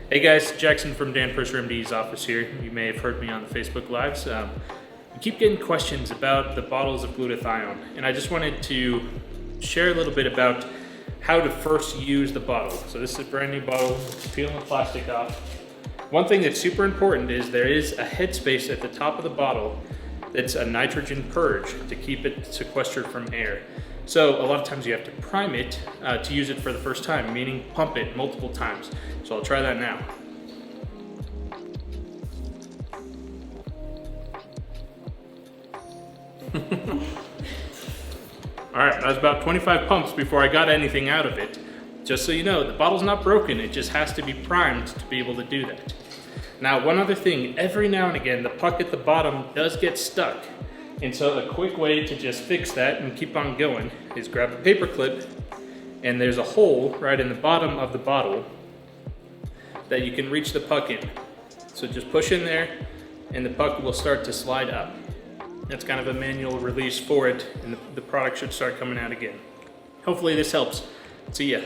Hey guys, Jackson from Dan Purser MD's office here. You may have heard me on the Facebook Lives. We keep getting questions about the bottles of glutathione, and I just wanted to share a little bit about how to first use the bottle. So this is a brand new bottle, peeling the plastic off. One thing that's super important is there is a headspace at the top of the bottle that's a nitrogen purge to keep it sequestered from air. So a lot of times you have to prime it to use it for the first time, meaning pump it multiple times. So I'll try that now. All right, that was about 25 pumps before I got anything out of it. Just so you know, the bottle's not broken, it just has to be primed to be able to do that. Now, one other thing, every now and again, the puck at the bottom does get stuck. And so a quick way to just fix that and keep on going is grab a paper clip, and there's a hole right in the bottom of the bottle that you can reach the puck in. So just push in there and the puck will start to slide up. That's kind of a manual release for it, and the product should start coming out again. Hopefully this helps. See ya.